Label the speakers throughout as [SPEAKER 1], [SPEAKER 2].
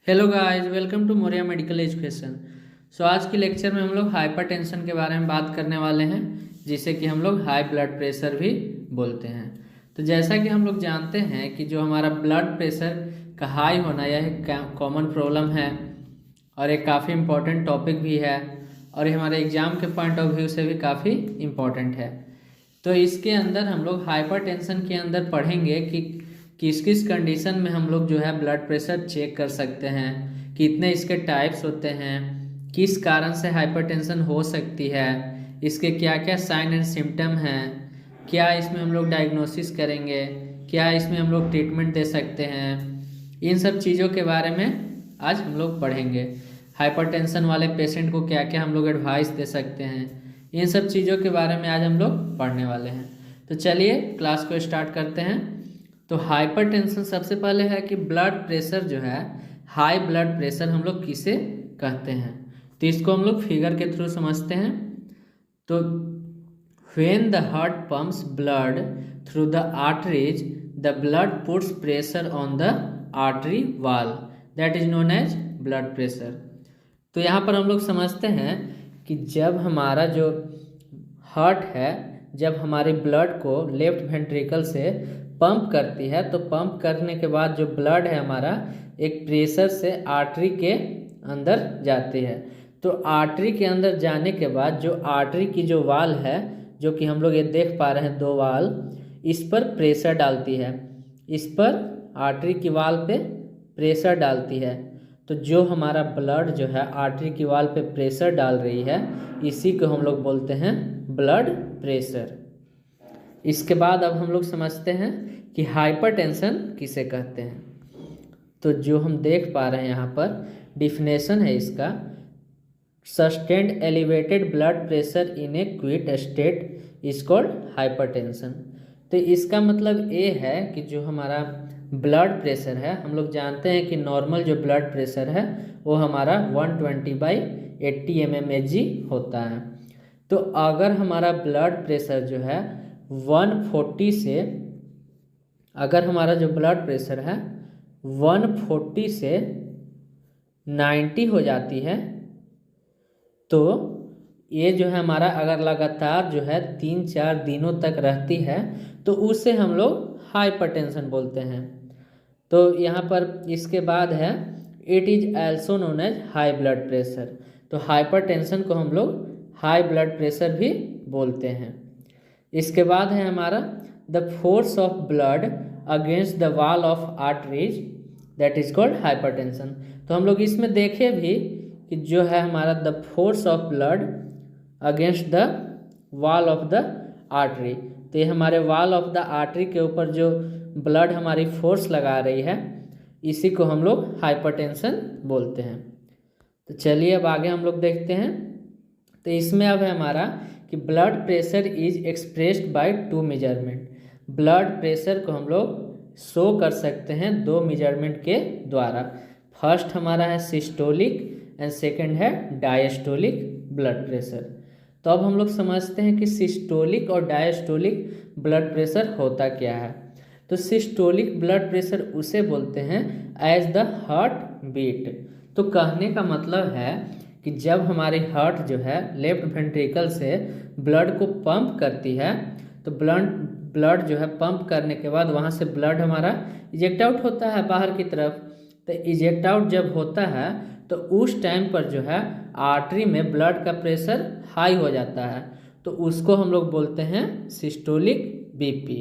[SPEAKER 1] Hello guys, welcome to Moriya medical education. आज की lecture में हम लोग हाइपरटेंशन के बारे में बात करने वाले हैं, जिसे कि हम लोग हाई ब्लड प्रेशर भी बोलते हैं। तो जैसा कि हम लोग जानते हैं कि जो हमारा ब्लड प्रेशर का हाई होना यह एक कॉमन प्रॉब्लम है और एक काफ़ी इम्पोर्टेंट टॉपिक भी है, और ये हमारे एग्ज़ाम के पॉइंट ऑफ व्यू से भी काफ़ी इम्पोर्टेंट है। तो इसके अंदर हम लोग हाइपरटेंशन के अंदर पढ़ेंगे कि किस किस कंडीशन में हम लोग जो है ब्लड प्रेशर चेक कर सकते हैं, कितने इसके टाइप्स होते हैं, किस कारण से हाइपरटेंशन हो सकती है, इसके क्या क्या साइन एंड सिम्टम हैं, क्या इसमें हम लोग डायग्नोसिस करेंगे, क्या इसमें हम लोग ट्रीटमेंट दे सकते हैं। इन सब चीज़ों के बारे में आज हम लोग पढ़ेंगे। हाइपरटेंशन वाले पेशेंट को क्या क्या हम लोग एडवाइस दे सकते हैं, इन सब चीज़ों के बारे में आज हम लोग पढ़ने वाले हैं। तो चलिए क्लास को स्टार्ट करते हैं। तो हाइपरटेंशन सबसे पहले है कि ब्लड प्रेशर जो है, हाई ब्लड प्रेशर हम लोग किसे कहते हैं। तो इसको हम लोग फिगर के थ्रू समझते हैं। तो when the heart pumps blood through the arteries, the blood puts pressure on the artery wall, that is known as blood pressure। तो यहाँ पर हम लोग समझते हैं कि जब हमारा जो हार्ट है, जब हमारी ब्लड को लेफ्ट वेंट्रिकल से पंप करती है, तो पंप करने के बाद जो ब्लड है हमारा एक प्रेशर से आर्टरी के अंदर जाती है। तो आर्टरी के अंदर जाने के बाद जो आर्टरी की जो वाल है, जो कि हम लोग ये देख पा रहे हैं दो वाल, इस पर प्रेशर डालती है, इस पर आर्टरी की वाल पे प्रेशर डालती है। तो जो हमारा ब्लड जो है आर्टरी की वाल पे प्रेशर डाल रही है, इसी को हम लोग बोलते हैं ब्लड प्रेशर। इसके बाद अब हम लोग समझते हैं कि हाइपरटेंशन किसे कहते हैं। तो जो हम देख पा रहे हैं यहाँ पर डिफिनेशन है इसका, sustained elevated blood pressure in A quit state is called hypertension. तो इसका मतलब ये है कि जो हमारा ब्लड प्रेशर है, हम लोग जानते हैं कि नॉर्मल जो ब्लड प्रेशर है वो हमारा 120/80 mmHg होता है। तो अगर हमारा ब्लड प्रेशर जो है 140 से, अगर हमारा जो ब्लड प्रेशर है 140 से 90 हो जाती है, तो ये जो है हमारा अगर लगातार जो है 3-4 दिनों तक रहती है, तो उसे हम लोग हाइपरटेंशन बोलते हैं। तो यहाँ पर इसके बाद है it is also known as high blood pressure. तो हाइपरटेंशन को हम लोग हाई ब्लड प्रेशर भी बोलते हैं। इसके बाद है हमारा the force of blood against the wall of arteries, that is called hypertension. तो हम लोग इसमें देखे भी कि जो है हमारा the force of blood against the wall of the artery, तो ये हमारे वॉल ऑफ द आर्टरी के ऊपर जो ब्लड हमारी फोर्स लगा रही है, इसी को हम लोग हाइपरटेंशन बोलते हैं। तो चलिए अब आगे हम लोग देखते हैं। तो इसमें अब है हमारा कि blood pressure is expressed by 2 measurement. Blood pressure को हम लोग शो कर सकते हैं 2 मेजरमेंट के द्वारा। फर्स्ट हमारा है सिस्टोलिक एंड सेकंड है डायस्टोलिक ब्लड प्रेशर। तो अब हम लोग समझते हैं कि सिस्टोलिक और डायस्टोलिक ब्लड प्रेशर होता क्या है। तो सिस्टोलिक ब्लड प्रेशर उसे बोलते हैं एज द हार्ट बीट। तो कहने का मतलब है कि जब हमारी हार्ट जो है लेफ्ट वेंट्रिकल से ब्लड को पंप करती है, तो ब्लड जो है पंप करने के बाद वहाँ से ब्लड हमारा इजेक्ट आउट होता है बाहर की तरफ। तो इजेक्ट आउट जब होता है, तो उस टाइम पर जो है आर्टरी में ब्लड का प्रेशर हाई हो जाता है, तो उसको हम लोग बोलते हैं सिस्टोलिक बीपी।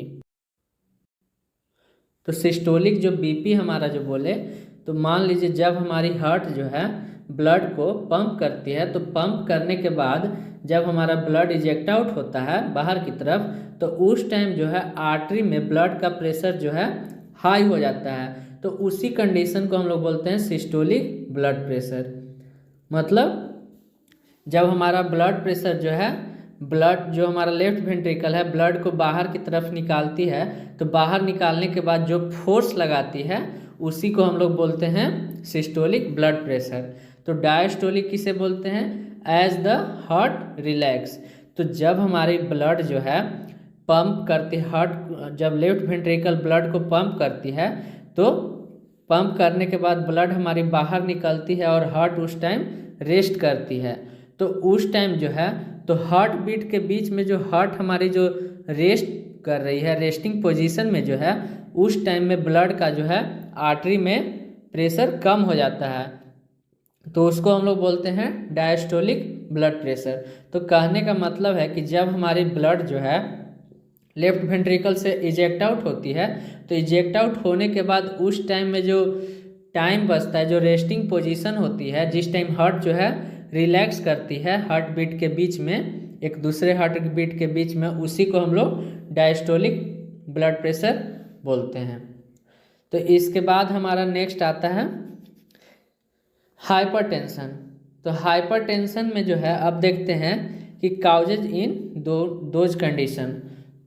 [SPEAKER 1] तो सिस्टोलिक जो बीपी हमारा जो बोले, तो मान लीजिए जब हमारी हार्ट जो है ब्लड को पंप करती है, तो पंप करने के बाद जब हमारा ब्लड इजेक्ट आउट होता है बाहर की तरफ, तो उस टाइम जो है आर्टरी में ब्लड का प्रेशर जो है हाई हो जाता है। तो उसी कंडीशन को हम लोग बोलते हैं सिस्टोलिक ब्लड प्रेशर। मतलब जब हमारा ब्लड प्रेशर जो है, ब्लड जो हमारा लेफ्ट वेंट्रिकल है ब्लड को बाहर की तरफ निकालती है, तो बाहर निकालने के बाद जो फोर्स लगाती है उसी को हम लोग बोलते हैं सिस्टोलिक ब्लड प्रेशर। तो डायस्टोलिक किसे बोलते हैं, एज द हार्ट रिलैक्स। तो जब हमारी ब्लड जो है पंप करती, हार्ट जब लेफ्ट वेंट्रिकल ब्लड को पंप करती है, तो पंप करने के बाद ब्लड हमारी बाहर निकलती है और हार्ट उस टाइम रेस्ट करती है। तो उस टाइम जो है तो हार्ट बीट के बीच में जो हार्ट हमारी जो रेस्ट कर रही है, रेस्टिंग पोजीशन में जो है, उस टाइम में ब्लड का जो है आर्टरी में प्रेशर कम हो जाता है, तो उसको हम लोग बोलते हैं डायस्टोलिक ब्लड प्रेशर। तो कहने का मतलब है कि जब हमारी ब्लड जो है लेफ्ट वेंट्रिकल से इजेक्ट आउट होती है, तो इजेक्ट आउट होने के बाद उस टाइम में जो टाइम बचता है, जो रेस्टिंग पोजीशन होती है, जिस टाइम हार्ट जो है रिलैक्स करती है हार्ट बीट के बीच में, एक दूसरे हार्ट बीट के बीच में, उसी को हम लोग डायस्टोलिक ब्लड प्रेशर बोलते हैं। तो इसके बाद हमारा नेक्स्ट आता है हाइपरटेंशन। तो हाइपरटेंशन में जो है अब देखते हैं कि काउजेज इन दोज कंडीशन,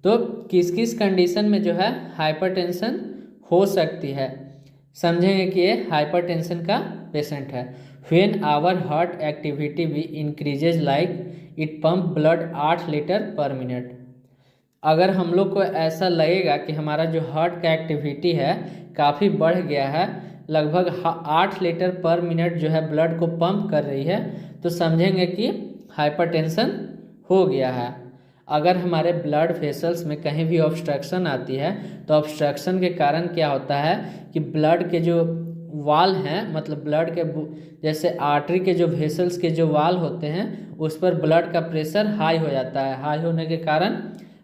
[SPEAKER 1] तो किस किस कंडीशन में जो है हाइपरटेंशन हो सकती है, समझेंगे कि ये हाइपरटेंशन का पेशेंट है। व्हेन आवर हार्ट एक्टिविटी भी increases like it pump blood 8 litre पर मिनट। अगर हम लोग को ऐसा लगेगा कि हमारा जो हार्ट का एक्टिविटी है काफ़ी बढ़ गया है, लगभग 8 लीटर पर मिनट जो है ब्लड को पंप कर रही है, तो समझेंगे कि हाइपरटेंशन हो गया है। अगर हमारे ब्लड वेसल्स में कहीं भी ऑब्स्ट्रक्शन आती है, तो ऑब्स्ट्रक्शन के कारण क्या होता है कि ब्लड के जो वाल हैं, मतलब ब्लड के जैसे आर्टरी के जो वेसल्स के जो वाल होते हैं, उस पर ब्लड का प्रेशर हाई हो जाता है। हाई होने के कारण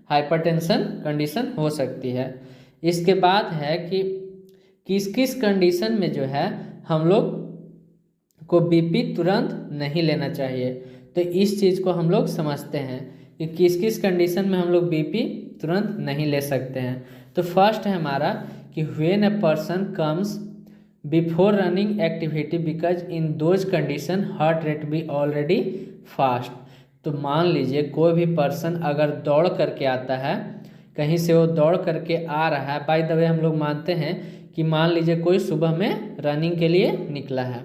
[SPEAKER 1] हाइपरटेंशन कंडीशन हो सकती है। इसके बाद है कि किस किस कंडीशन में जो है हम लोग को बीपी तुरंत नहीं लेना चाहिए। तो इस चीज़ को हम लोग समझते हैं कि किस किस कंडीशन में हम लोग बीपी तुरंत नहीं ले सकते हैं। तो फर्स्ट है हमारा कि when a person comes before running activity because in those condition heart rate be already fast. तो मान लीजिए कोई भी पर्सन अगर दौड़ करके आता है, कहीं से वो दौड़ करके आ रहा है, बाय द वे हम लोग मानते हैं कि मान लीजिए कोई सुबह में रनिंग के लिए निकला है,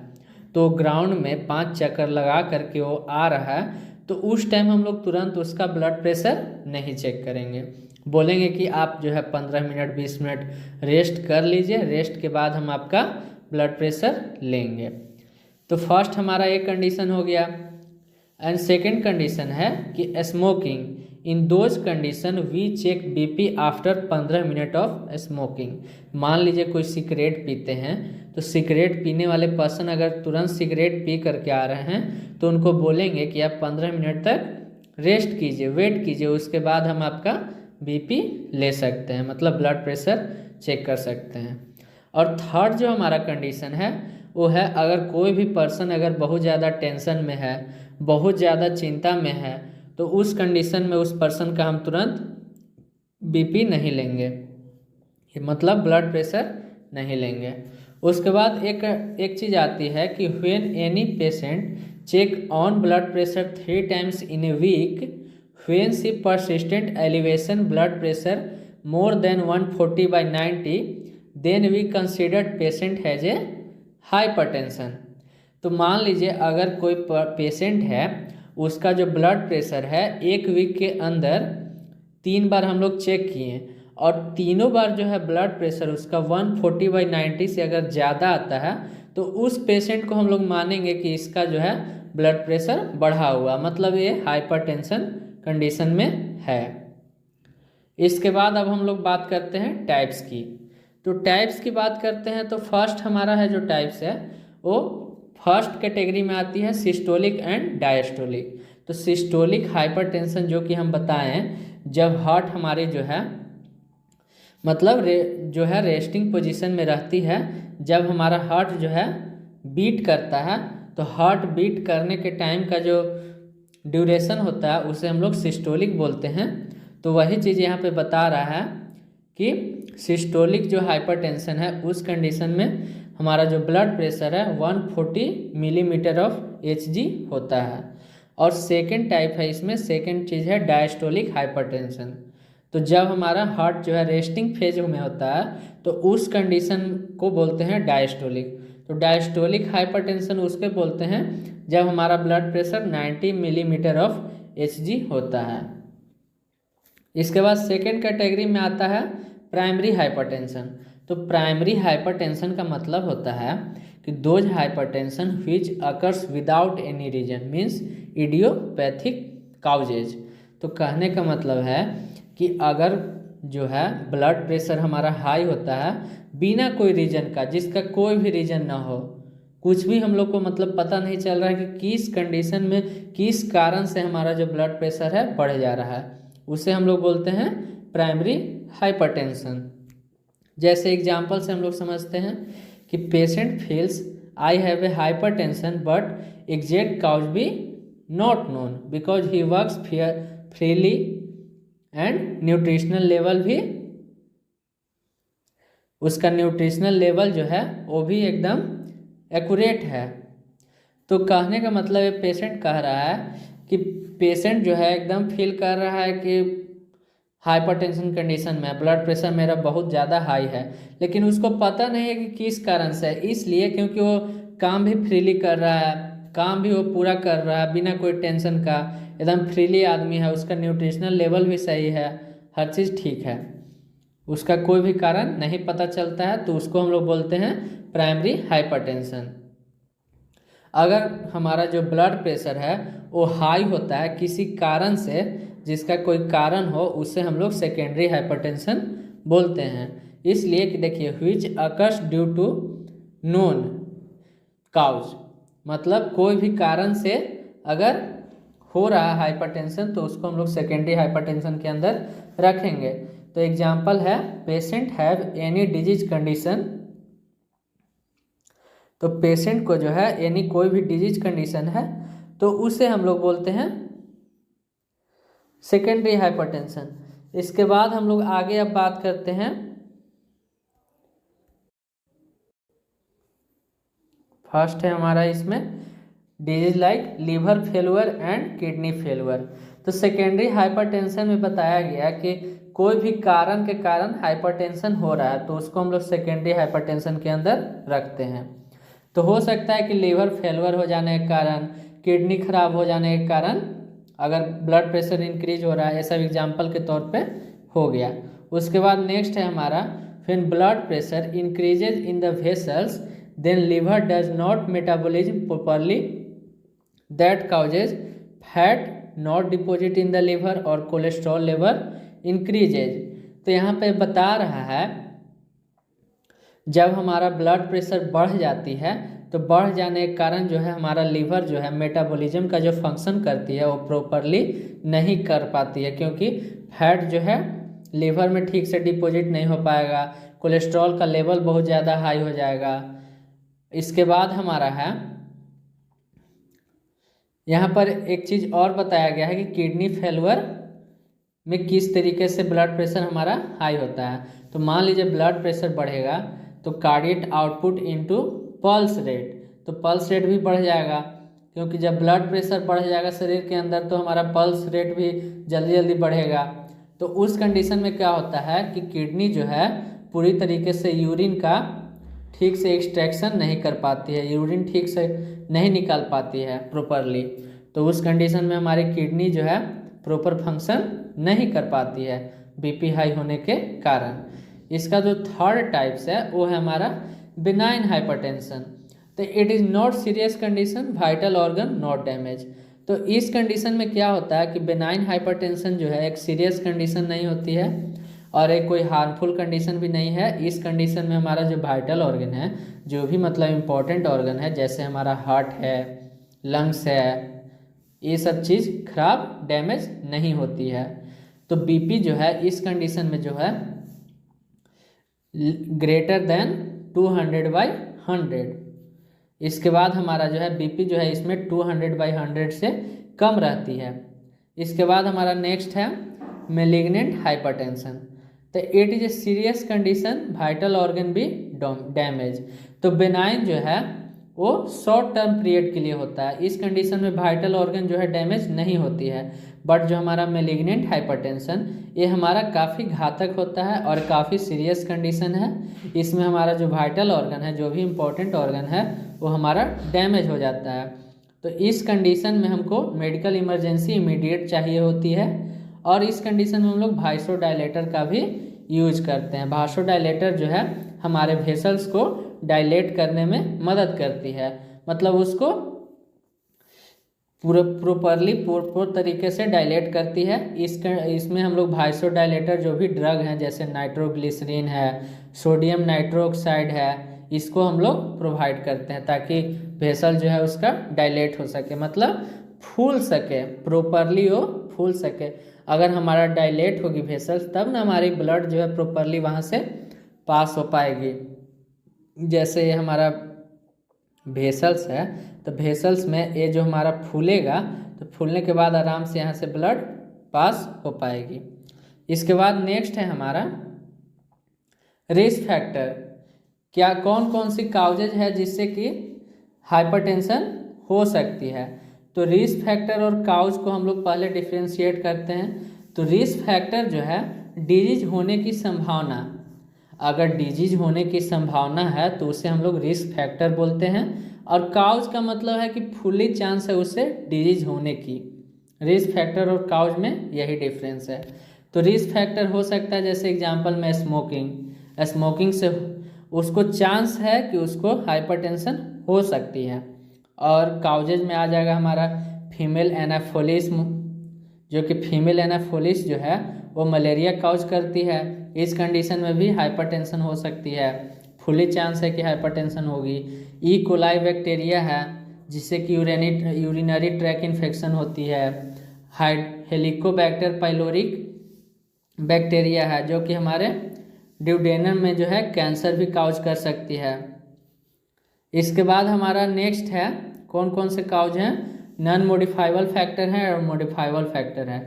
[SPEAKER 1] तो ग्राउंड में 5 चक्कर लगा करके वो आ रहा है, तो उस टाइम हम लोग तुरंत उसका ब्लड प्रेशर नहीं चेक करेंगे। बोलेंगे कि आप जो है 15 मिनट 20 मिनट रेस्ट कर लीजिए, रेस्ट के बाद हम आपका ब्लड प्रेशर लेंगे। तो फर्स्ट हमारा एक कंडीशन हो गया। एंड सेकेंड कंडीशन है कि smoking. In those condition we check BP after 15 minute of smoking. मान लीजिए कोई सिगरेट पीते हैं, तो सिगरेट पीने वाले पर्सन अगर तुरंत सिगरेट पी करके आ रहे हैं, तो उनको बोलेंगे कि आप 15 मिनट तक रेस्ट कीजिए, वेट कीजिए, उसके बाद हम आपका बीपी ले सकते हैं, मतलब ब्लड प्रेशर चेक कर सकते हैं। और थर्ड जो हमारा कंडीशन है वो है अगर कोई भी पर्सन अगर बहुत ज़्यादा टेंशन में है, बहुत ज़्यादा चिंता में है, तो उस कंडीशन में उस पर्सन का हम तुरंत बीपी नहीं लेंगे, मतलब ब्लड प्रेशर नहीं लेंगे। उसके बाद एक चीज़ आती है कि when any patient check on blood pressure 3 times in a week, when see persistent elevation blood pressure more than 140/90, then we considered patient has a hypertension। तो मान लीजिए अगर कोई पेशेंट है, उसका जो ब्लड प्रेशर है 1 वीक के अंदर 3 बार हम लोग चेक किए, और तीनों बार जो है ब्लड प्रेशर उसका 140/90 से अगर ज़्यादा आता है, तो उस पेशेंट को हम लोग मानेंगे कि इसका जो है ब्लड प्रेशर बढ़ा हुआ, मतलब ये हाइपरटेंशन कंडीशन में है। इसके बाद अब हम लोग बात करते हैं टाइप्स की। तो टाइप्स की बात करते हैं तो फर्स्ट हमारा है जो टाइप्स है वो फर्स्ट कैटेगरी में आती है सिस्टोलिक एंड डायस्टोलिक। तो सिस्टोलिक हाइपरटेंशन जो कि हम बताएं, जब हार्ट हमारी जो है मतलब जो है रेस्टिंग पोजीशन में रहती है, जब हमारा हार्ट जो है बीट करता है, तो हार्ट बीट करने के टाइम का जो ड्यूरेशन होता है उसे हम लोग सिस्टोलिक बोलते हैं। तो वही चीज़ यहाँ पे बता रहा है कि सिस्टोलिक जो हाइपरटेंशन है उस कंडीशन में हमारा जो ब्लड प्रेशर है 140 मिलीमीटर ऑफ Hg होता है। और सेकेंड टाइप है इसमें, सेकेंड चीज़ है डायस्टोलिक हाइपरटेंशन। तो जब हमारा हार्ट जो है रेस्टिंग फेज में होता है, तो उस कंडीशन को बोलते हैं डायस्टोलिक। तो डायस्टोलिक हाइपरटेंशन उसके बोलते हैं जब हमारा blood pressure 90 millimetre of Hg होता है। इसके बाद सेकेंड कैटेगरी में आता है प्राइमरी हाइपरटेंशन। तो प्राइमरी हाइपरटेंशन का मतलब होता है कि those hypertension which occurs without any reason means idiopathic causes. तो कहने का मतलब है कि अगर जो है ब्लड प्रेशर हमारा हाई होता है बिना कोई रीजन का, जिसका कोई भी रीजन ना हो, कुछ भी हम लोग को मतलब पता नहीं चल रहा है कि किस कंडीशन में किस कारण से हमारा जो ब्लड प्रेशर है बढ़ जा रहा है, उसे हम लोग बोलते हैं प्राइमरी हाइपरटेंशन। जैसे एग्जाम्पल से हम लोग समझते हैं कि patient feels I have a hypertension but exact cause be not known because he works freely and nutritional level भी, उसका न्यूट्रिशनल लेवल जो है वो भी एकदम एक्यूरेट है। तो कहने का मतलब है पेशेंट कह रहा है कि पेशेंट जो है एकदम फील कर रहा है कि हाइपरटेंशन कंडीशन में ब्लड प्रेशर मेरा बहुत ज़्यादा हाई है, लेकिन उसको पता नहीं है कि किस कारण से है। इसलिए क्योंकि वो काम भी फ्रीली कर रहा है, काम भी वो पूरा कर रहा है बिना कोई टेंशन का, एकदम फ्रीली आदमी है, उसका न्यूट्रिशनल लेवल भी सही है, हर चीज़ ठीक है, उसका कोई भी कारण नहीं पता चलता है, तो उसको हम लोग बोलते हैं प्राइमरी हाइपरटेंशन। अगर हमारा जो ब्लड प्रेशर है वो हाई होता है किसी कारण से, जिसका कोई कारण हो, उससे हम लोग सेकेंडरी हाइपरटेंशन बोलते हैं। इसलिए कि देखिए which occurs due to known cause, मतलब कोई भी कारण से अगर हो रहा है हाइपरटेंशन तो उसको हम लोग सेकेंडरी हाइपरटेंशन के अंदर रखेंगे। तो एग्जाम्पल है patient have any disease condition, तो पेशेंट को जो है एनी कोई भी डिजीज कंडीशन है तो उसे हम लोग बोलते हैं सेकेंडरी हाइपरटेंशन। इसके बाद हम लोग आगे अब बात करते हैं फर्स्ट है हमारा इसमें disease like liver failure and kidney failure. तो सेकेंडरी हाइपरटेंशन में बताया गया कि कोई भी कारण के कारण हाइपरटेंशन हो रहा है तो उसको हम लोग सेकेंडरी हाइपरटेंशन के अंदर रखते हैं। तो हो सकता है कि लीवर फेलुअर हो जाने के कारण, किडनी खराब हो जाने के कारण अगर ब्लड प्रेशर इंक्रीज हो रहा है, ऐसा एग्जाम्पल के तौर पे हो गया। उसके बाद नेक्स्ट है हमारा when blood pressure increases in the vessels then liver does not metabolism properly that causes fat not deposit in the liver और कोलेस्ट्रॉल लेवल इंक्रीजेज। तो यहाँ पे बता रहा है जब हमारा ब्लड प्रेशर बढ़ जाती है तो बढ़ जाने के कारण जो है हमारा लीवर जो है मेटाबॉलिज्म का जो फंक्शन करती है वो प्रॉपरली नहीं कर पाती है, क्योंकि फैट जो है लीवर में ठीक से डिपॉजिट नहीं हो पाएगा, कोलेस्ट्रॉल का लेवल बहुत ज़्यादा हाई हो जाएगा। इसके बाद हमारा है यहाँ पर एक चीज़ और बताया गया है कि किडनी फेलुअर में किस तरीके से ब्लड प्रेशर हमारा हाई होता है। तो मान लीजिए ब्लड प्रेशर बढ़ेगा तो cardiac output into pulse rate, तो पल्स रेट भी बढ़ जाएगा, क्योंकि जब ब्लड प्रेशर बढ़ जाएगा शरीर के अंदर तो हमारा पल्स रेट भी जल्दी जल्दी बढ़ेगा। तो उस कंडीशन में क्या होता है कि किडनी जो है पूरी तरीके से यूरिन का ठीक से एक्सट्रैक्शन नहीं कर पाती है, यूरिन ठीक से नहीं निकाल पाती है प्रॉपरली। तो उस कंडीशन में हमारी किडनी जो है प्रॉपर फंक्शन नहीं कर पाती है बीपी हाई होने के कारण। इसका जो थर्ड टाइप्स है वो है हमारा बिनाइन हाइपरटेंशन। तो it is not serious condition, vital organ not damage. तो इस कंडीशन में क्या होता है कि बिनाइन हाइपरटेंशन जो है एक सीरियस कंडीशन नहीं होती है और एक कोई हार्मफुल कंडीशन भी नहीं है। इस कंडीशन में हमारा जो वाइटल ऑर्गन है, जो भी मतलब इम्पोर्टेंट ऑर्गन है, जैसे हमारा हार्ट है, लंग्स है, ये सब चीज़ खराब डैमेज नहीं होती है। तो बीपी जो है इस कंडीशन में जो है ग्रेटर देन 200/100। इसके बाद हमारा जो है बीपी जो है इसमें 200/100 से कम रहती है। इसके बाद हमारा नेक्स्ट है मेलिग्नेंट हाइपरटेंशन। तो it is a serious condition, vital organ भी डैमेज। तो बेनाइन जो है वो शॉर्ट टर्म पीरियड के लिए होता है। इस कंडीशन में वाइटल ऑर्गन जो है डैमेज नहीं होती है। बट जो हमारा मेलिग्नेंट हाइपरटेंशन ये हमारा काफ़ी घातक होता है और काफ़ी सीरियस कंडीशन है। इसमें हमारा जो वाइटल ऑर्गन है, जो भी इम्पोर्टेंट ऑर्गन है, वो हमारा डैमेज हो जाता है। तो इस कंडीशन में हमको मेडिकल इमरजेंसी इमीडिएट चाहिए होती है और इस कंडीशन में हम लोग वासोडाइलेटर का भी यूज करते हैं। वासोडाइलेटर जो है हमारे वेसल्स को डायलेट करने में मदद करती है, मतलब उसको प्रॉपर तरीके से डायलेट करती है। इसमें हम लोग वाइसोडायलेटर जो भी ड्रग हैं जैसे नाइट्रोग्लिसरीन है, सोडियम नाइट्रोक्साइड है, इसको हम लोग प्रोवाइड करते हैं ताकि वेसल जो है उसका डायलेट हो सके, मतलब फूल सके, प्रॉपरली वो फूल सके। अगर हमारा डायलेट होगी वेसल्स तब ना हमारी ब्लड जो है प्रॉपरली वहाँ से पास हो पाएगी। जैसे ये हमारा वेसल्स है तो वेसल्स में ये जो हमारा फूलेगा तो फूलने के बाद आराम से यहाँ से ब्लड पास हो पाएगी। इसके बाद नेक्स्ट है हमारा रिस्क फैक्टर। क्या कौन कौन सी काउजेज है जिससे कि हाइपरटेंशन हो सकती है। तो रिस्क फैक्टर और काउज को हम लोग पहले डिफ्रेंशिएट करते हैं। तो रिस्क फैक्टर जो है डिजीज होने की संभावना, अगर डिजीज होने की संभावना है तो उसे हम लोग रिस्क फैक्टर बोलते हैं। और काउज का मतलब है कि फुली चांस है उससे डिजीज होने की। रिस्क फैक्टर और काउज में यही डिफरेंस है। तो रिस्क फैक्टर हो सकता है जैसे एग्जांपल में स्मोकिंग से उसको चांस है कि उसको हाइपरटेंशन हो सकती है। और काउजेज में आ जाएगा हमारा फीमेल एनाफोलिस, जो कि फीमेल एनाफोलिस जो है वो मलेरिया काउज करती है। इस कंडीशन में भी हाइपरटेंशन हो सकती है, फुली चांस है कि हाइपरटेंशन होगी। ई कोलाई बैक्टीरिया है जिससे कि यूरिनरी ट्रैक इन्फेक्शन होती है। हेलिकोबैक्टर पाइलोरिक बैक्टीरिया है जो कि हमारे ड्यूडेनम में जो है कैंसर भी काउज कर सकती है। इसके बाद हमारा नेक्स्ट है कौन कौन से काउज हैं, नॉन मॉडिफाइबल फैक्टर है और मॉडिफाइबल फैक्टर है।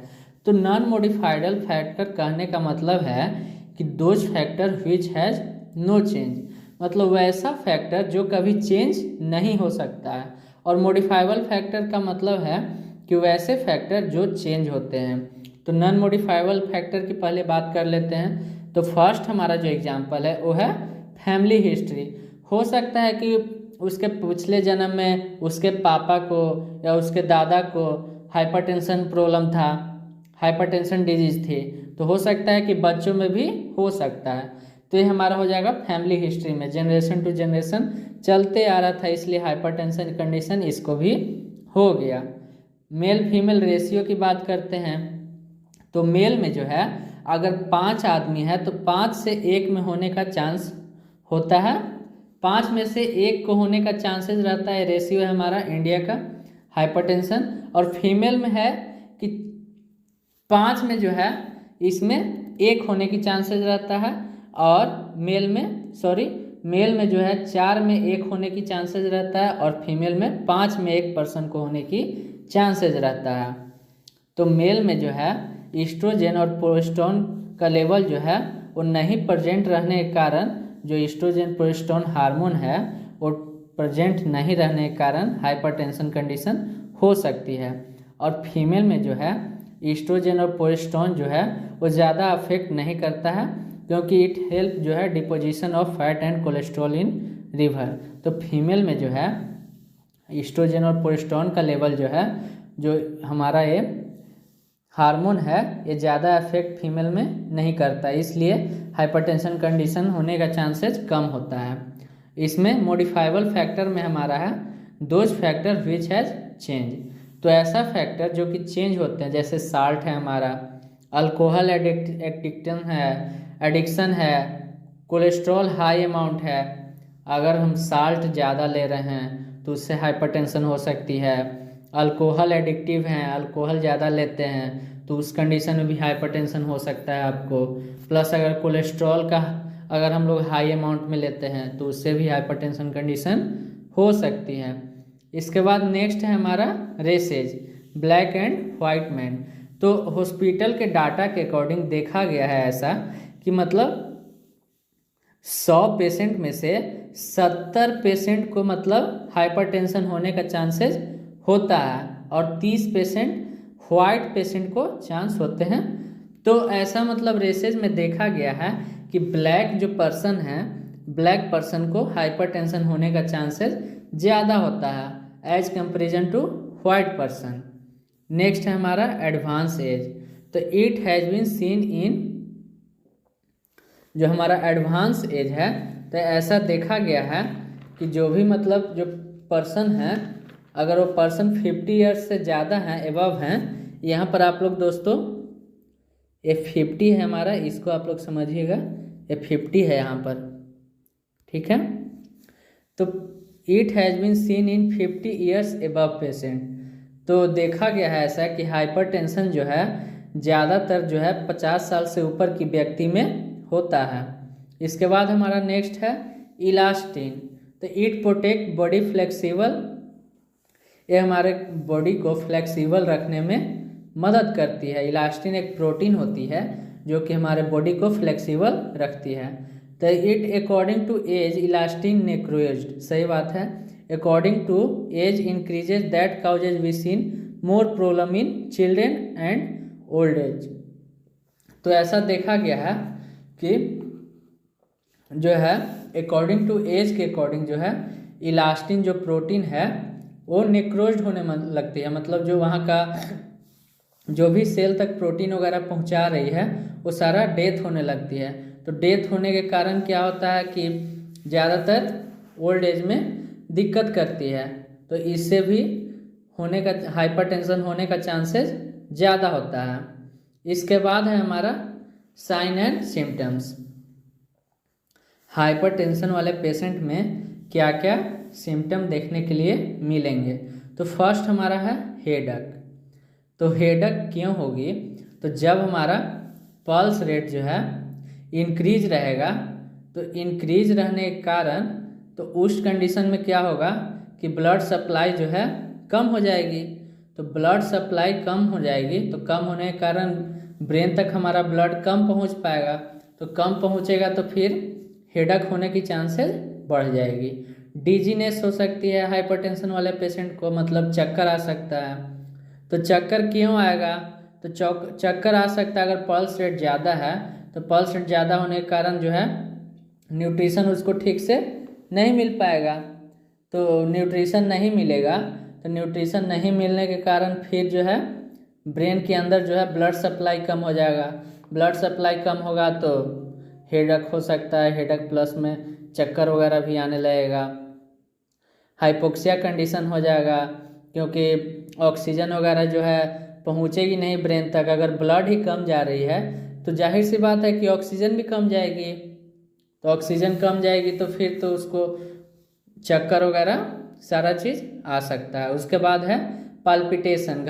[SPEAKER 1] तो नॉन मॉडिफाइबल फैक्टर कहने का मतलब है कि those factor which has no change, मतलब वैसा फैक्टर जो कभी चेंज नहीं हो सकता है। और मॉडिफाइबल फैक्टर का मतलब है कि वैसे फैक्टर जो चेंज होते हैं। तो नॉन मॉडिफाइबल फैक्टर की पहले बात कर लेते हैं। तो फर्स्ट हमारा जो एग्जांपल है वो है फैमिली हिस्ट्री। हो सकता है कि उसके पिछले जन्म में उसके पापा को या उसके दादा को हाइपरटेंशन प्रॉब्लम था, हाइपरटेंशन डिजीज थी, तो हो सकता है कि बच्चों में भी हो सकता है। तो ये हमारा हो जाएगा फैमिली हिस्ट्री में, जनरेशन टू जनरेशन चलते आ रहा था इसलिए हाइपरटेंशन कंडीशन इसको भी हो गया। मेल फीमेल रेशियो की बात करते हैं। तो मेल में जो है अगर 5 आदमी है तो 5 से 1 में होने का चांस होता है, 5 में से 1 को होने का चांसेस रहता है। रेशियो है हमारा इंडिया का हाइपरटेंशन। और फीमेल में है कि 5 में जो है इसमें 1 होने की चांसेस रहता है। और मेल में जो है 4 में 1 होने की चांसेस रहता है और फीमेल में 5 में 1 पर्सन को होने की चांसेस रहता है। तो मेल में जो है ईस्ट्रोजन और प्रोजेस्टेरोन का लेवल जो है वो नहीं प्रेजेंट रहने के कारण, जो ईस्ट्रोजन प्रोजेस्टेरोन हार्मोन है वो प्रेजेंट नहीं रहने के कारण हाइपरटेंशन कंडीशन हो सकती है। और फीमेल में जो है ईस्ट्रोजन और प्रोजेस्टेरोन जो है वो ज़्यादा अफेक्ट नहीं करता है क्योंकि इट हेल्प जो है deposition of fat and cholesterol in liver. तो फीमेल में जो है ईस्ट्रोजन और प्रोजेस्टेरोन का लेवल जो है, जो हमारा ये हार्मोन है, ये ज़्यादा इफेक्ट फीमेल में नहीं करता, इसलिए हाइपरटेंशन कंडीशन होने का चांसेस कम होता है। इसमें मॉडिफाइबल फैक्टर में हमारा है those factor which has change. तो ऐसा फैक्टर जो कि चेंज होते हैं जैसे साल्ट है हमारा, अल्कोहल एडिक्शन है, कोलेस्ट्रॉल हाई अमाउंट है। अगर हम साल्ट ज़्यादा ले रहे हैं तो उससे हाइपरटेंशन हो सकती है। अल्कोहल एडिक्टिव हैं, अल्कोहल ज़्यादा लेते हैं तो उस कंडीशन में भी हाइपरटेंशन हो सकता है आपको। प्लस अगर कोलेस्ट्रॉल का अगर हम लोग हाई अमाउंट में लेते हैं तो उससे भी हाइपरटेंशन कंडीशन हो सकती है। इसके बाद नेक्स्ट है हमारा races, black and white man. तो हॉस्पिटल के डाटा के अकॉर्डिंग देखा गया है ऐसा कि मतलब 100 पेशेंट में से 70 पेशेंट को मतलब हाइपरटेंशन होने का चांसेस होता है और 30 पेशेंट वाइट पेशेंट को चांस होते हैं। तो ऐसा मतलब रेसेज में देखा गया है कि ब्लैक जो पर्सन है, ब्लैक पर्सन को हाइपरटेंशन होने का चांसेस ज़्यादा होता है as comparison to white person. Next है हमारा एडवांस एज। तो it has been seen in, जो हमारा एडवांस एज है तो ऐसा देखा गया है कि जो भी मतलब जो पर्सन है, अगर वो पर्सन 50 ईयर्स से ज़्यादा हैं, एबव हैं, यहाँ पर आप लोग दोस्तों ये 50 है हमारा, इसको आप लोग समझिएगा, ये 50 है यहाँ पर, ठीक है। तो it has been seen in 50 years above patient. तो देखा गया है ऐसा कि हाइपरटेंशन जो है ज़्यादातर जो है 50 साल से ऊपर की व्यक्ति में होता है। इसके बाद हमारा नेक्स्ट है इलास्टिन। तो इट प्रोटेक्ट बॉडी फ्लेक्सिबल, ये हमारे बॉडी को फ्लेक्सिबल रखने में मदद करती है। इलास्टिन एक प्रोटीन होती है जो कि हमारे बॉडी को फ्लेक्सिबल रखती है। तो it according to age elastin necrosed, सही बात है। According to age increases that causes we seen more problem in children and old age. तो ऐसा देखा गया है कि जो है अकॉर्डिंग टू एज के अकॉर्डिंग जो है इलास्टिन जो प्रोटीन है वो नेक्रोज्ड होने लगती है, मतलब जो वहाँ का जो भी सेल तक प्रोटीन वगैरह पहुँचा रही है वो सारा डेथ होने लगती है। तो डेथ होने के कारण क्या होता है कि ज़्यादातर ओल्ड एज में दिक्कत करती है, तो इससे भी होने का हाइपरटेंशन होने का चांसेस ज़्यादा होता है। इसके बाद है हमारा साइन एंड सिम्टम्स। हाइपरटेंशन वाले पेशेंट में क्या क्या सिम्टम देखने के लिए मिलेंगे। तो फर्स्ट हमारा है हेडक। तो हेडक क्यों होगी, तो जब हमारा पल्स रेट जो है इंक्रीज रहेगा, तो इंक्रीज रहने के कारण तो उस कंडीशन में क्या होगा कि ब्लड सप्लाई जो है कम हो जाएगी। तो ब्लड सप्लाई कम हो जाएगी, तो कम होने के कारण ब्रेन तक हमारा ब्लड कम पहुंच पाएगा, तो कम पहुंचेगा तो फिर हेडक होने की चांसेस बढ़ जाएगी। डिजीनेस हो सकती है हाइपरटेंशन वाले पेशेंट को, मतलब चक्कर आ सकता है। तो चक्कर क्यों आएगा, तो चक्कर आ सकता है अगर पल्स रेट ज़्यादा है, तो पल्स रेट ज़्यादा होने के कारण जो है न्यूट्रिशन उसको ठीक से नहीं मिल पाएगा। तो न्यूट्रिशन नहीं मिलेगा, तो न्यूट्रिशन नहीं मिलने के कारण फिर जो है ब्रेन के अंदर जो है ब्लड सप्लाई कम हो जाएगा। ब्लड सप्लाई कम होगा तो हेडक हो सकता है, हेडक प्लस में चक्कर वगैरह भी आने लगेगा। हाइपोक्सिया कंडीशन हो जाएगा, क्योंकि ऑक्सीजन वगैरह जो है पहुँचेगी नहीं ब्रेन तक। अगर ब्लड ही कम जा रही है तो जाहिर सी बात है कि ऑक्सीजन भी कम जाएगी, तो ऑक्सीजन कम जाएगी तो फिर तो उसको चक्कर वगैरह सारा चीज़ आ सकता है। उसके बाद है पाल्पिटेशन,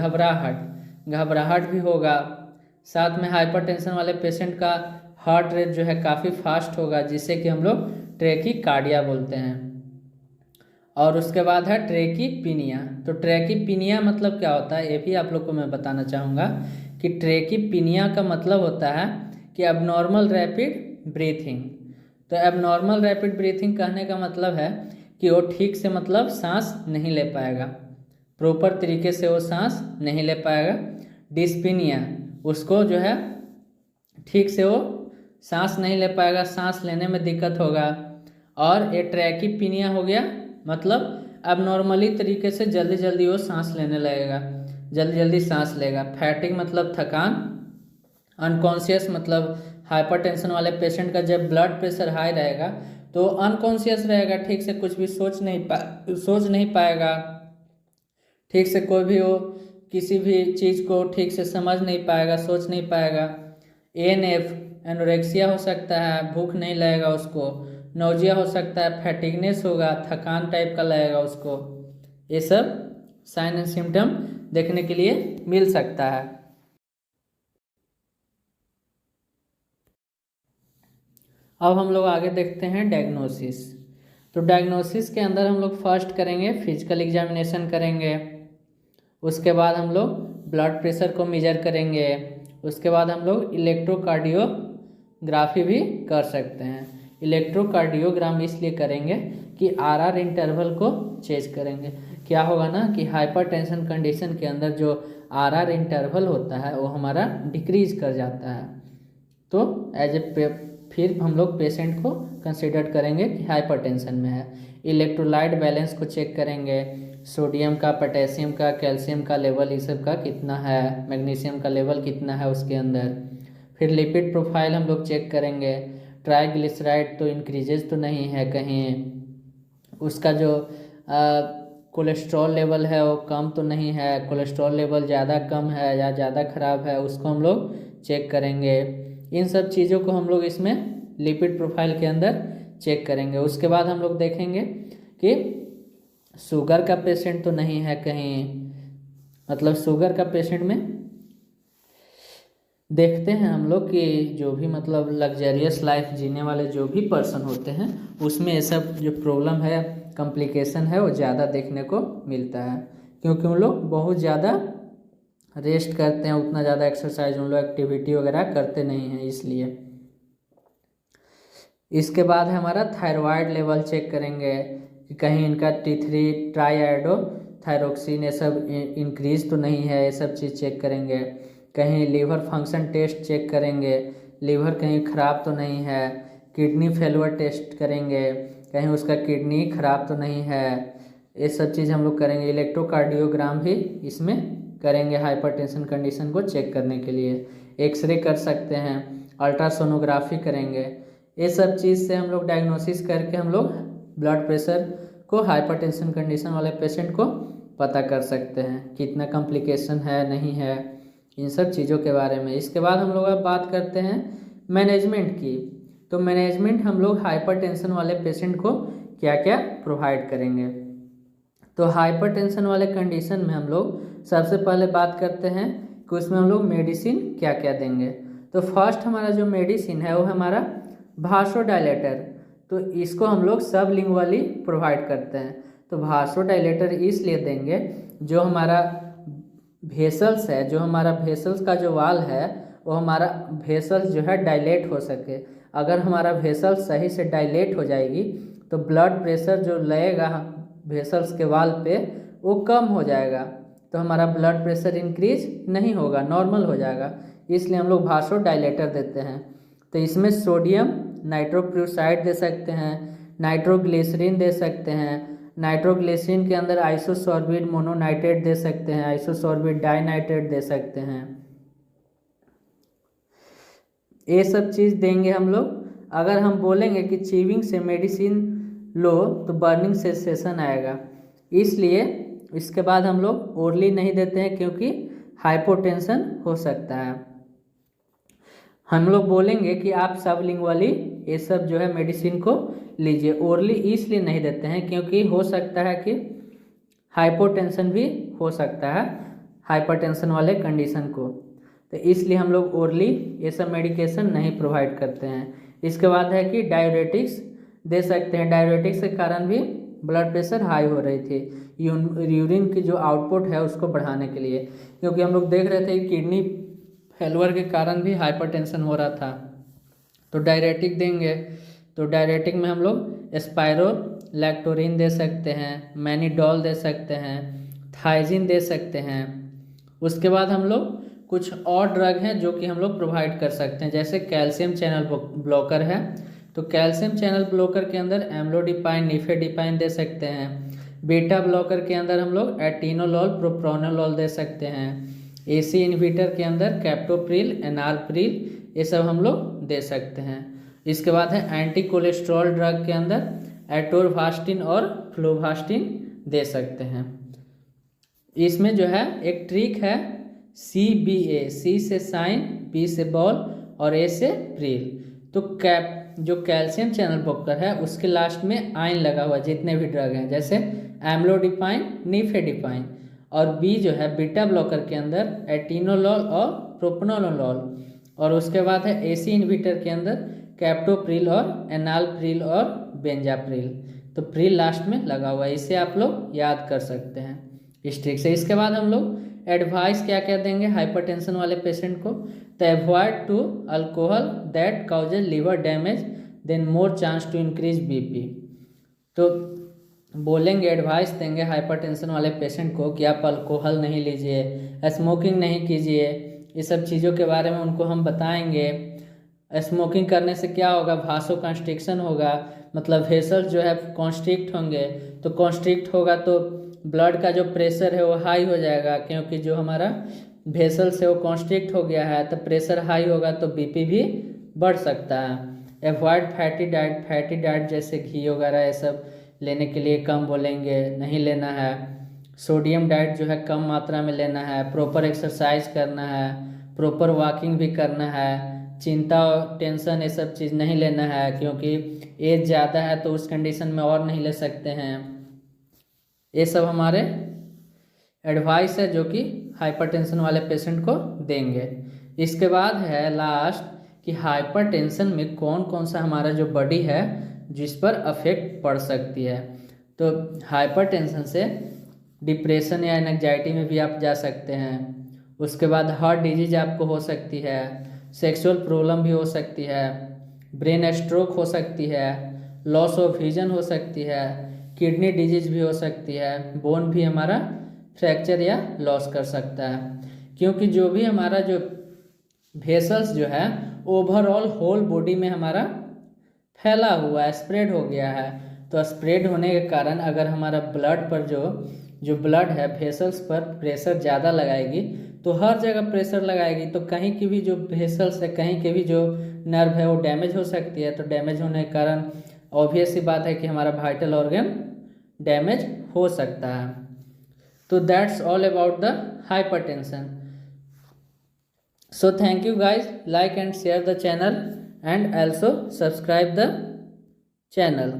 [SPEAKER 1] घबराहट भी होगा। साथ में हाइपरटेंशन वाले पेशेंट का हार्ट रेट जो है काफ़ी फास्ट होगा, जिससे कि हम लोग ट्रैकीकार्डिया बोलते हैं। और उसके बाद है ट्रैकीपीनिया। तो ट्रैकीपीनिया मतलब क्या होता है, ये भी आप लोग को मैं बताना चाहूँगा कि ट्रैकीपीनिया का मतलब होता है कि एबनॉर्मल रैपिड ब्रीथिंग। तो एबनॉर्मल रैपिड ब्रीथिंग कहने का मतलब है कि वो ठीक से मतलब सांस नहीं ले पाएगा, प्रॉपर तरीके से वो सांस नहीं ले पाएगा। डिस्पीनिया, उसको जो है ठीक से वो सांस नहीं ले पाएगा, सांस लेने में दिक्कत होगा। और ये ट्रैकीपीनिया हो गया, मतलब एबनॉर्मली तरीके से जल्दी जल्दी वो सांस लेने लगेगा, जल्दी जल्दी सांस लेगा। फैटिग मतलब थकान। अनकॉन्शियस मतलब हाइपरटेंशन वाले पेशेंट का जब ब्लड प्रेशर हाई रहेगा तो अनकॉन्शियस रहेगा, ठीक से कुछ भी सोच नहीं पाएगा, ठीक से कोई भी वो किसी भी चीज़ को ठीक से समझ नहीं पाएगा, सोच नहीं पाएगा। एएनएफ एनोरेक्सिया हो सकता है, भूख नहीं लगेगा उसको। नोजिया हो सकता है, फैटिगनेस होगा, थकान टाइप का लगेगा उसको। ये सब साइन एंड सिम्टम देखने के लिए मिल सकता है। अब हम लोग आगे देखते हैं डायग्नोसिस। तो डायग्नोसिस के अंदर हम लोग फर्स्ट करेंगे फिजिकल एग्जामिनेशन करेंगे, उसके बाद हम लोग ब्लड प्रेशर को मेजर करेंगे, उसके बाद हम लोग इलेक्ट्रोकार्डियोग्राफी भी कर सकते हैं। इलेक्ट्रोकार्डियोग्राम इसलिए करेंगे कि आरआर इंटरवल को चेक करेंगे। क्या होगा ना कि हाइपरटेंशन कंडीशन के अंदर जो आरआर इंटरवल होता है वो हमारा डिक्रीज कर जाता है, तो फिर हम लोग पेशेंट को कंसिडर करेंगे कि हाइपरटेंशन में है। इलेक्ट्रोलाइट बैलेंस को चेक करेंगे, सोडियम का, पोटेशियम का, कैल्शियम का लेवल, इस सब का कितना है, मैग्नीशियम का लेवल कितना है उसके अंदर। फिर लिपिड प्रोफाइल हम लोग चेक करेंगे, ट्राइग्लिसराइड तो इंक्रीजेज तो नहीं है कहीं, उसका जो कोलेस्ट्रॉल लेवल है वो कम तो नहीं है, कोलेस्ट्रॉल लेवल ज़्यादा कम है या ज़्यादा ख़राब है, उसको हम लोग चेक करेंगे। इन सब चीज़ों को हम लोग इसमें लिपिड प्रोफाइल के अंदर चेक करेंगे। उसके बाद हम लोग देखेंगे कि शुगर का पेशेंट तो नहीं है कहीं, मतलब शुगर का पेशेंट में देखते हैं हम लोग कि जो भी मतलब लग्जरियस लाइफ जीने वाले जो भी पर्सन होते हैं उसमें ये सब जो प्रॉब्लम है, कॉम्प्लिकेशन है, वो ज़्यादा देखने को मिलता है, क्योंकि उन लोग बहुत ज़्यादा रेस्ट करते हैं, उतना ज़्यादा एक्सरसाइज उन लोग एक्टिविटी वगैरह करते नहीं हैं इसलिए। इसके बाद है हमारा थायराइड लेवल चेक करेंगे कि कहीं इनका T3 ट्राईआयोडो थायरोक्सिन ये सब इंक्रीज तो नहीं है, ये सब चीज़ चेक करेंगे। कहीं लीवर फंक्शन टेस्ट चेक करेंगे, लीवर कहीं ख़राब तो नहीं है। किडनी फेलवर टेस्ट करेंगे, कहीं उसका किडनी ख़राब तो नहीं है, ये सब चीज़ हम लोग करेंगे। इलेक्ट्रोकार्डियोग्राम भी इसमें करेंगे हाइपरटेंशन कंडीशन को चेक करने के लिए। एक्सरे कर सकते हैं, अल्ट्रासोनोग्राफी करेंगे। ये सब चीज़ से हम लोग डायग्नोसिस करके हम लोग ब्लड प्रेशर को हाइपरटेंशन कंडीशन वाले पेशेंट को पता कर सकते हैं कितना कॉम्प्लिकेशन है नहीं है, इन सब चीज़ों के बारे में। इसके बाद हम लोग अब बात करते हैं मैनेजमेंट की। तो मैनेजमेंट हम लोग हाइपरटेंशन वाले पेशेंट को क्या क्या प्रोवाइड करेंगे। तो हाइपरटेंशन वाले कंडीशन में हम लोग सबसे पहले बात करते हैं कि उसमें हम लोग मेडिसिन क्या क्या देंगे। तो फर्स्ट हमारा जो मेडिसिन है वो हमारा भासोडाइलेटर। तो इसको हम लोग सबलिंगुअली प्रोवाइड करते हैं। तो भासोडाइलेटर इसलिए देंगे जो हमारा वेसल्स है, जो हमारा वेसल्स का जो वाल है वो हमारा वेसल्स जो है डायलेट हो सके। अगर हमारा वेसल्स सही से डायलेट हो जाएगी तो ब्लड प्रेशर जो लगेगा वेसल्स के वाल पे वो कम हो जाएगा, तो हमारा ब्लड प्रेशर इंक्रीज नहीं होगा, नॉर्मल हो जाएगा। इसलिए हम लोग भासोडाइलेटर देते हैं। तो इसमें सोडियम नाइट्रोक्लोराइड दे सकते हैं, नाइट्रोग्लिसरीन दे सकते हैं। नाइट्रोग्लिसरीन के अंदर आइसोसॉर्बिड मोनोनाइट्रेट दे सकते हैं, आइसोसॉर्बिड डाइनाइट्रेट दे सकते हैं। ये सब चीज़ देंगे हम लोग। अगर हम बोलेंगे कि चीविंग से मेडिसिन लो तो बर्निंग सेंसेशन आएगा, इसलिए इसके बाद हम लोग ओरली नहीं देते हैं क्योंकि हाइपोटेंशन हो सकता है। हम लोग बोलेंगे कि आप सबलिंगुअली ये सब जो है मेडिसिन को लीजिए। ओरली इसलिए नहीं देते हैं क्योंकि हो सकता है कि हाइपोटेंशन भी हो सकता है हाइपरटेंशन वाले कंडीशन को, तो इसलिए हम लोग ओरली ये सब मेडिकेशन नहीं प्रोवाइड करते हैं। इसके बाद है कि डायरेटिक्स दे सकते हैं। डायरेटिक्स के कारण भी ब्लड प्रेशर हाई हो रही थी, यूरिन की जो आउटपुट है उसको बढ़ाने के लिए, क्योंकि हम लोग देख रहे थे कि किडनी फेलवर के कारण भी हाइपरटेंशन हो रहा था। तो डायरेटिक देंगे। तो डायरेटिक में हम लोग स्पाइरोलैक्टोरिन दे सकते हैं, मैनिडॉल दे सकते हैं, थाइजिन दे सकते हैं। उसके बाद हम लोग कुछ और ड्रग हैं जो कि हम लोग प्रोवाइड कर सकते हैं, जैसे कैल्शियम चैनल ब्लॉकर है। तो कैल्शियम चैनल ब्लॉकर के अंदर एम्लोडिपाइन निफेडिपाइन दे सकते हैं। बीटा ब्लॉकर के अंदर हम लोग एटिनोलॉल प्रोप्रानोलॉल दे सकते हैं। एसी इनहिबिटर के अंदर कैप्टोप्रिल एनारप्रिल ये सब हम लोग दे सकते हैं। इसके बाद है एंटी कोलेस्ट्रॉल ड्रग के अंदर एटोरवास्टिन और फ्लोवास्टिन दे सकते हैं। इसमें जो है एक ट्रिक है CBA, C से साइन, B से बॉल और A से प्रिल। तो जो कैल्शियम चैनल ब्लॉकर है उसके लास्ट में आयन लगा हुआ जितने भी ड्रग हैं, जैसे एम्लोडिपाइन निफेडिपाइन, और B जो है बीटा ब्लॉकर के अंदर एटिनोलॉल और प्रोप्रानोलॉल, और उसके बाद है AC इनहिबिटर के अंदर कैप्टोप्रिल और एनालप्रिल और बेंजाप्रिल। तो प्रिल लास्ट में लगा हुआ है, इसे आप लोग याद कर सकते हैं इस ट्रिक से। इसके बाद हम लोग एडवाइस क्या क्या देंगे हाइपरटेंशन वाले पेशेंट को। तो avoid to alcohol that causes liver damage then more chance to increase BP। तो बोलेंगे, एडवाइस देंगे हाइपरटेंशन वाले पेशेंट को कि आप अल्कोहल नहीं लीजिए, स्मोकिंग नहीं कीजिए, ये सब चीज़ों के बारे में उनको हम बताएंगे। स्मोकिंग करने से क्या होगा, भासो कॉन्स्ट्रिक्शन होगा, मतलब वेसल्स जो है कॉन्स्ट्रिक्ट होंगे। तो कॉन्स्ट्रिक्ट होगा तो ब्लड का जो प्रेशर है वो हाई हो जाएगा, क्योंकि जो हमारा वेसल्स है वो कॉन्स्ट्रिक्ट हो गया है, तो प्रेशर हाई होगा तो BP भी बढ़ सकता है। एवॉइड फैटी डाइट जैसे घी वगैरह ये सब लेने के लिए कम बोलेंगे, नहीं लेना है। सोडियम डाइट जो है कम मात्रा में लेना है। प्रॉपर एक्सरसाइज करना है, प्रॉपर वॉकिंग भी करना है। चिंता और टेंशन ये सब चीज़ नहीं लेना है, क्योंकि एज ज़्यादा है तो उस कंडीशन में और नहीं ले सकते हैं। ये सब हमारे एडवाइस है जो कि हाइपरटेंशन वाले पेशेंट को देंगे। इसके बाद है लास्ट कि हाइपरटेंशन में कौन कौन सा हमारा जो बॉडी है जिस पर अफेक्ट पड़ सकती है। तो हाइपरटेंशन से डिप्रेशन या एंजाइटी में भी आप जा सकते हैं। उसके बाद हार्ट डिजीज आपको हो सकती है, सेक्सुअल प्रॉब्लम भी हो सकती है, ब्रेन स्ट्रोक हो सकती है, लॉस ऑफ विजन हो सकती है, किडनी डिजीज भी हो सकती है, बोन भी हमारा फ्रैक्चर या लॉस कर सकता है। क्योंकि जो भी हमारा जो वेसल्स जो है ओवरऑल होल बॉडी में हमारा फैला हुआ है, स्प्रेड हो गया है। तो स्प्रेड होने के कारण अगर हमारा ब्लड पर जो ब्लड है वेसल्स पर प्रेशर ज़्यादा लगाएगी तो हर जगह प्रेशर लगाएगी, तो कहीं की भी जो वेसल्स है, कहीं के भी जो नर्व है वो डैमेज हो सकती है। तो डैमेज होने के कारण ऑब्वियस सी बात है कि हमारा वाइटल ऑर्गन डैमेज हो सकता है। तो that's all about the hypertension. So thank you guys, like and share the channel and also subscribe the channel.